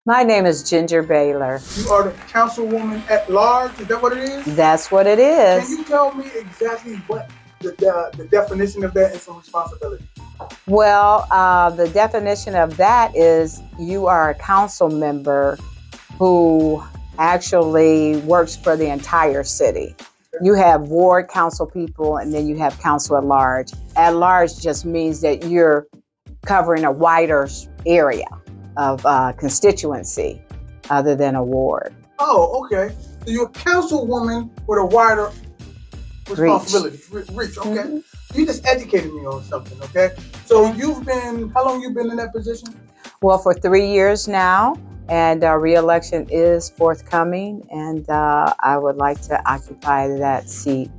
My name is Ginger Baylor. You are the councilwoman at large. Is that what it is? That's what it Can is. you tell me exactly what the definition of that and some responsibility? Well, the definition of that is you are a council member who actually works for the entire city. You have ward council people and then you have council at large. At large just means that you're covering a wider area of constituency other than a ward. Oh, okay. So you're a councilwoman with a wider responsibility. Reach. Okay. Mm-hmm. You just educated me on something. Okay. So how long you been in that position? Well, for 3 years now. And re-election is forthcoming, and I would like to occupy that seat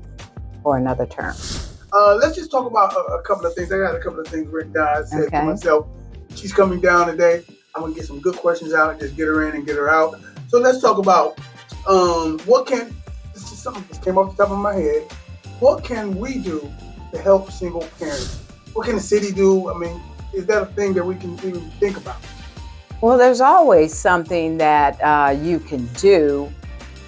for another term. Let's just talk about a couple of things. I got a couple of things written down. I said to myself, she's coming down today. I'm going to get some good questions out and just get her in and get her out. So let's talk about this is something that came off the top of my head. What can we do to help single parents? What can the city do? I mean, is that a thing that we can even think about? Well, there's always something that you can do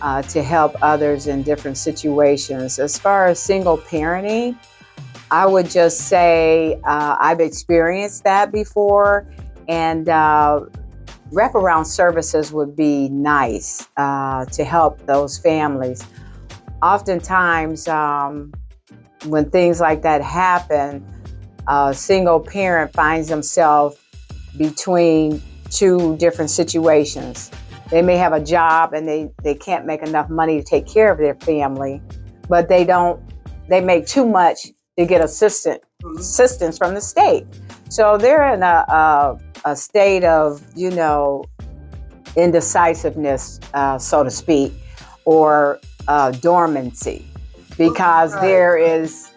to help others in different situations. As far as single parenting, I would just say I've experienced that before, and wraparound services would be nice to help those families. Oftentimes, when things like that happen, a single parent finds themselves between two different situations. They may have a job and they can't make enough money to take care of their family, but they make too much to get assistance from the state. So they're in a state of, indecisiveness, so to speak, or dormancy, because there is,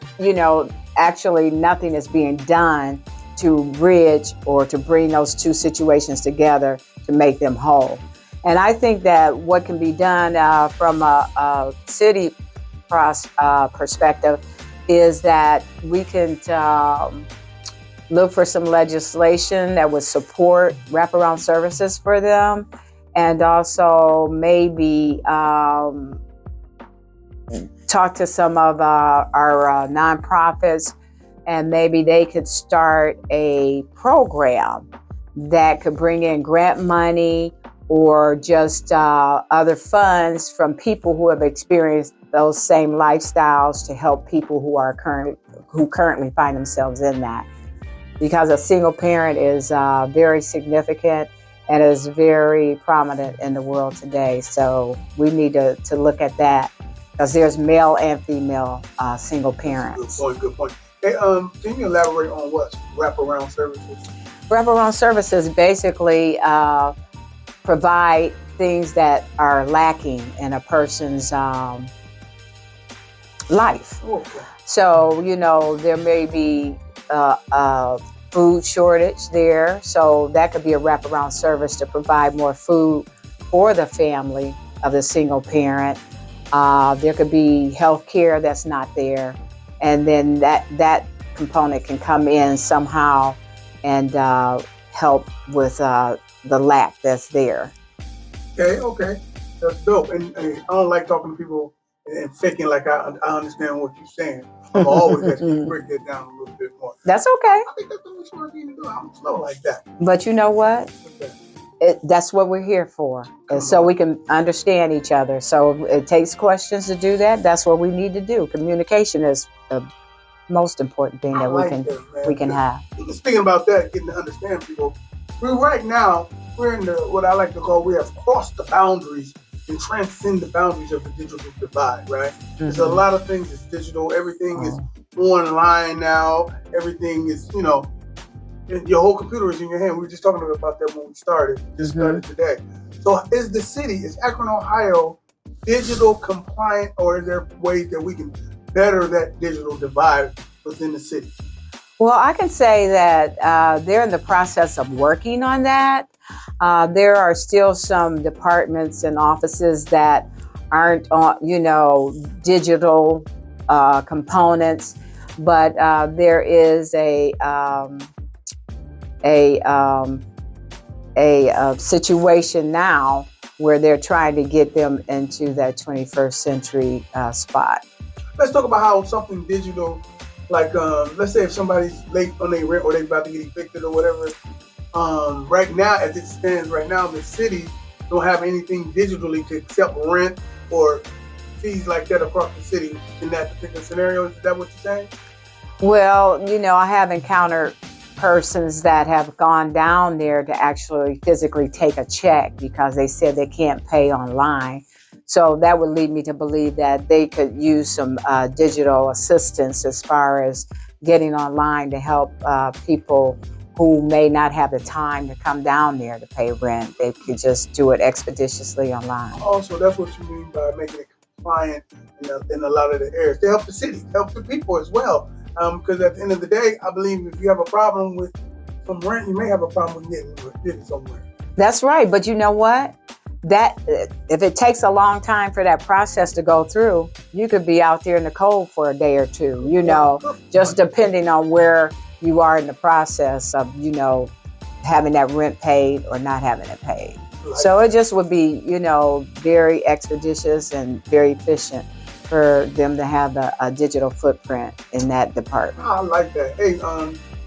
actually nothing is being done to bridge or to bring those two situations together to make them whole. And I think that what can be done from a city perspective is that we can look for some legislation that would support wraparound services for them, and also maybe talk to some of our nonprofits, and maybe they could start a program that could bring in grant money or just other funds from people who have experienced those same lifestyles to help people who currently find themselves in that. Because a single parent is very significant and is very prominent in the world today. So we need to look at that, because there's male and female single parents. Good point. Hey, can you elaborate on what wraparound services? Wraparound services basically provide things that are lacking in a person's life. Okay. So, there may be a food shortage there. So that could be a wraparound service to provide more food for the family of the single parent. There could be health care that's not there. And then that component can come in somehow and help with the lack that's there. Okay. That's dope. And I don't like talking to people and faking like I understand what you're saying. I'm always asking you to break that down a little bit more. That's okay. I think that's the smart thing to do. I'm slow like that. But you know what? That's what we're here for, and so we can understand each other. So it takes questions to do that. That's what we need to do. Communication is the most important thing that we can have. Speaking about that, getting to understand people, we're in what I like to call, we have crossed the boundaries and transcend the boundaries of the digital divide, right? Mm-hmm. There's a lot of things that's digital. Everything is online now. Everything is, your whole computer is in your hand. We were just talking about that when we started today. So is Akron, Ohio digital compliant, or is there ways that we can better that digital divide within the city? Well, I can say that they're in the process of working on that. There are still some departments and offices that aren't on, digital components, but there is a situation now where they're trying to get them into that 21st century spot. Let's talk about how something digital, like let's say if somebody's late on their rent or they're about to get evicted or whatever. Right now, as it stands right now, the city don't have anything digitally to accept rent or fees like that across the city in that particular scenario. Is that what you're saying? Well, I have encountered persons that have gone down there to actually physically take a check because they said they can't pay online. So that would lead me to believe that they could use some digital assistance as far as getting online to help people who may not have the time to come down there to pay rent. They could just do it expeditiously online. Also, that's what you mean by making it compliant in a lot of the areas. To help the city, help the people as well. Because at the end of the day, I believe if you have a problem with some rent, you may have a problem with getting somewhere. That's right. But you know what? That if it takes a long time for that process to go through, you could be out there in the cold for a day or two, just depending on where you are in the process of, having that rent paid or not having it paid. So it just would be, very expeditious and very efficient for them to have a digital footprint in that department. I like that. Hey,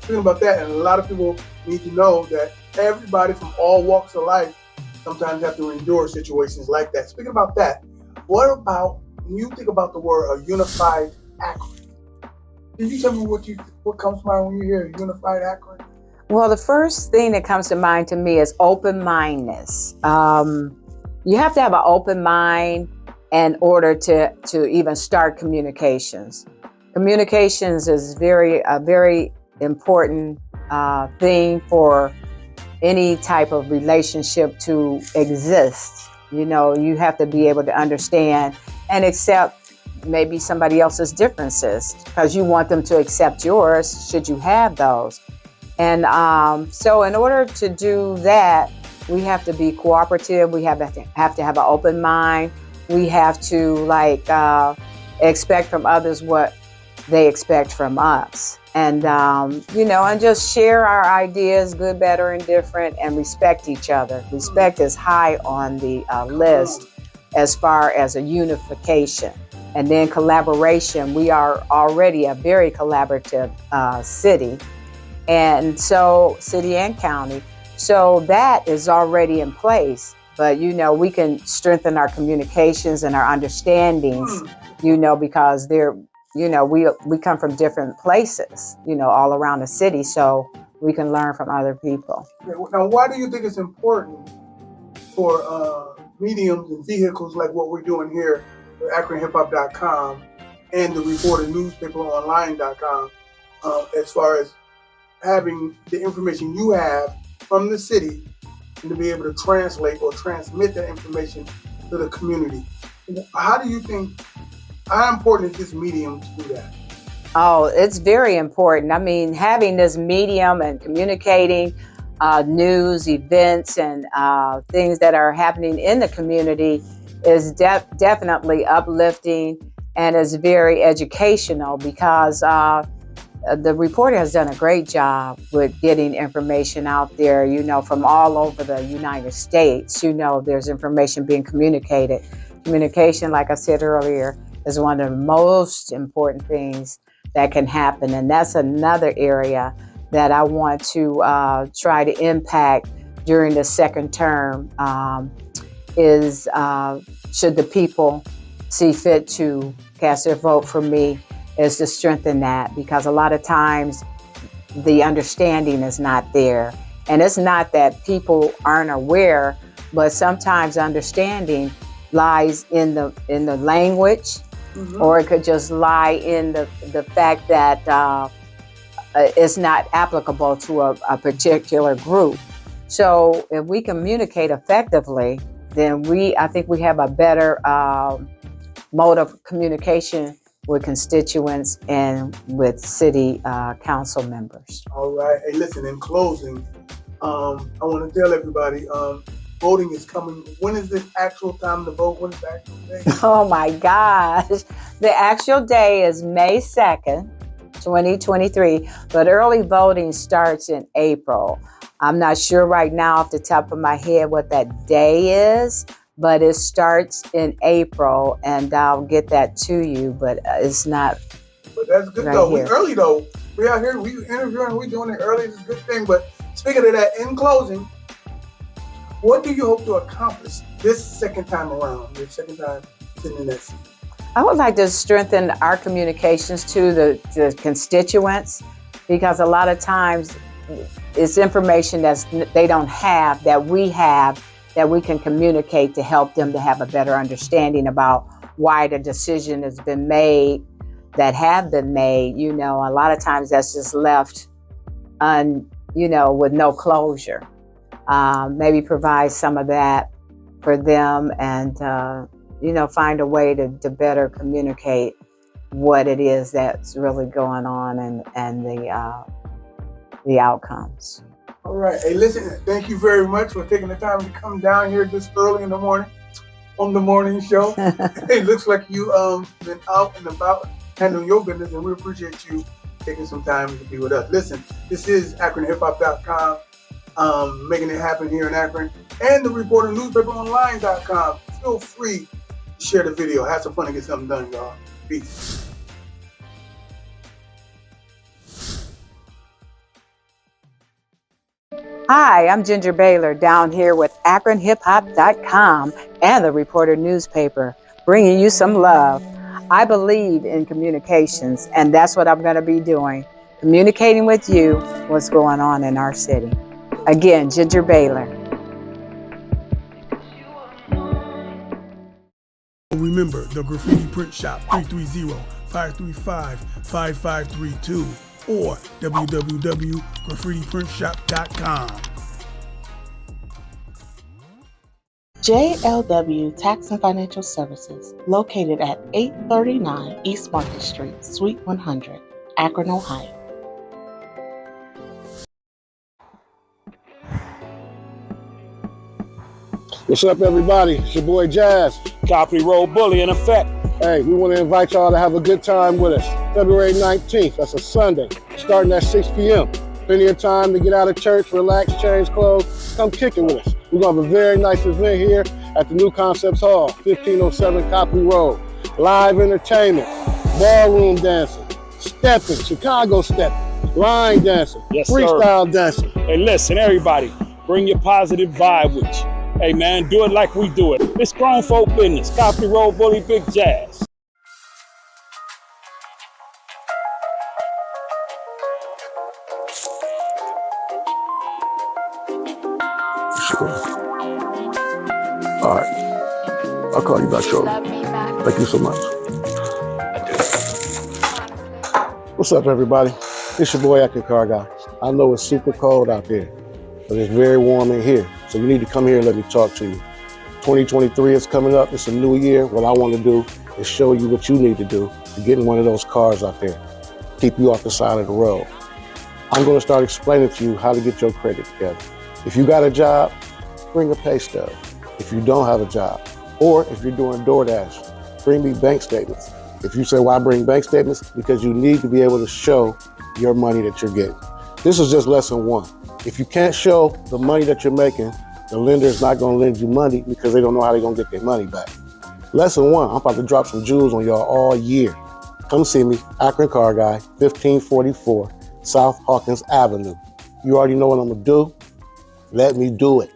speaking about that, and a lot of people need to know that everybody from all walks of life sometimes have to endure situations like that. Speaking about that, what about when you think about the word a unified Akron? Can you tell me what comes to mind when you hear a unified Akron? Well, the first thing that comes to mind to me is open-mindedness. You have to have an open mind in order to even start communications. Communications is a very important thing for any type of relationship to exist. You have to be able to understand and accept maybe somebody else's differences because you want them to accept yours should you have those. And so in order to do that, we have to be cooperative. We have to have an open mind. We have to expect from others what they expect from us. And, and just share our ideas, good, better, and different, and respect each other. Respect is high on the list as far as a unification. And then collaboration. We are already a very collaborative city. And so city and county. So that is already in place. But, we can strengthen our communications and our understandings, because we come from different places, all around the city. So we can learn from other people. Now, why do you think it's important for mediums and vehicles like what we're doing here at AkronHipHop.com and the reported newspaper online.com as far as having the information you have from the city and to be able to translate or transmit that information to the community? How do you think, how important is this medium to do that? Oh, it's very important. I mean, having this medium and communicating news, events, and things that are happening in the community is definitely uplifting and is very educational because the reporter has done a great job with getting information out there, from all over the United States. There's information being communicated. Communication, like I said earlier, is one of the most important things that can happen. And that's another area that I want to try to impact during the second term is should the people see fit to cast their vote for me, is to strengthen that, because a lot of times the understanding is not there. And it's not that people aren't aware, but sometimes understanding lies in the language, or it could just lie in the fact that it's not applicable to a particular group. So if we communicate effectively, then I think we have a better mode of communication with constituents and with city council members. All right. Hey, listen, in closing, I want to tell everybody, voting is coming. When is the actual time to vote? When is the actual day? Oh my gosh. The actual day is May 2nd, 2023, but early voting starts in April. I'm not sure right now off the top of my head what that day is, but it starts in April, and I'll get that to you, but it's not. But that's good right though. here. We early though. We out here, we interviewing, we doing it early. It's a good thing. But speaking of that, in closing, what do you hope to accomplish this second time around? Your second time sitting in that seat. I would like to strengthen our communications to the constituents, because a lot of times it's information that they don't have, that we have, that we can communicate to help them to have a better understanding about why the decision has been made, that have been made. You know, a lot of times that's just left with no closure. Maybe provide some of that for them, and find a way to better communicate what it is that's really going on, and the outcomes. All right. Hey, listen, thank you very much for taking the time to come down here this early in the morning on the morning show. It looks like you been out and about handling your business, and we appreciate you taking some time to be with us. Listen, this is AkronHipHop.com, making it happen here in Akron, and the Reporter NewspaperOnline.com. Feel free to share the video. Have some fun and get something done, y'all. Peace. Hi, I'm Ginger Baylor, down here with AkronHipHop.com and the Reporter newspaper, bringing you some love. I believe in communications, and that's what I'm going to be doing, communicating with you what's going on in our city. Again, Ginger Baylor. Remember, the Graffiti Print Shop, 330-535-5532 or www.graffitiprintshop.com. JLW Tax and Financial Services, located at 839 East Market Street, Suite 100, Akron, Ohio. What's up, everybody? It's your boy Jazz. Copy Roll Bully in effect. Hey, we want to invite y'all to have a good time with us. February 19th, that's a Sunday, starting at 6 p.m. Plenty of time to get out of church, relax, change clothes, come kick it with us. We're going to have a very nice event here at the New Concepts Hall, 1507 Copley Road. Live entertainment, ballroom dancing, stepping, Chicago stepping, line dancing, yes, freestyle dancing. Hey, listen, everybody, bring your positive vibe with you. Hey, man, do it like we do it. It's grown folk business. Copy Roll Bully, Big Jazz. Sure. All right. I'll call you back shortly. Thank you so much. What's up, everybody? It's your boy, Akron Car Guy. I know it's super cold out there, but it's very warm in here. So you need to come here and let me talk to you. 2023 is coming up. It's a new year. What I want to do is show you what you need to do to get in one of those cars out there. Keep you off the side of the road. I'm going to start explaining to you how to get your credit together. If you got a job, bring a pay stub. If you don't have a job, or if you're doing DoorDash, bring me bank statements. If you say, why bring bank statements? Because you need to be able to show your money that you're getting. This is just lesson one. If you can't show the money that you're making, the lender is not going to lend you money because they don't know how they're going to get their money back. Lesson one, I'm about to drop some jewels on y'all all year. Come see me, Akron Car Guy, 1544 South Hawkins Avenue. You already know what I'm going to do. Let me do it.